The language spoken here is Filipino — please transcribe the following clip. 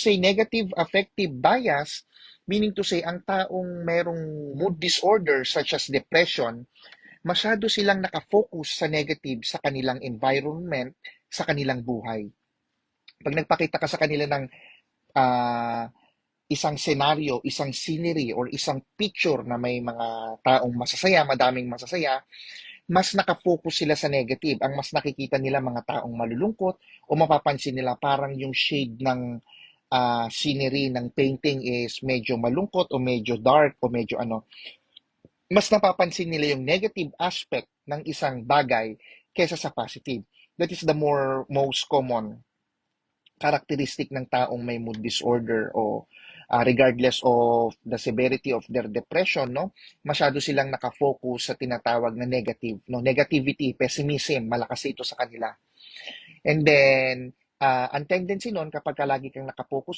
say negative affective bias, meaning to say, ang taong merong mood disorder such as depression, masyado silang nakafocus sa negative sa kanilang environment, sa kanilang buhay. Pag nagpakita ka sa kanila ng ah, isang senaryo, isang scenery, or isang picture na may mga taong masasaya, madaming masasaya, mas nakafocus sila sa negative. Ang mas nakikita nila mga taong malulungkot o mapapansin nila parang yung shade ng scenery ng painting is medyo malungkot o medyo dark o medyo ano. Mas napapansin nila yung negative aspect ng isang bagay kesa sa positive. That is the most common characteristic ng taong may mood disorder o regardless of the severity of their depression, no? Masyado silang nakafocus sa tinatawag na negative, no? Negativity, pessimism, malakas ito sa kanila. And then, ang tendency nun, kapag ka lagi kang nakafocus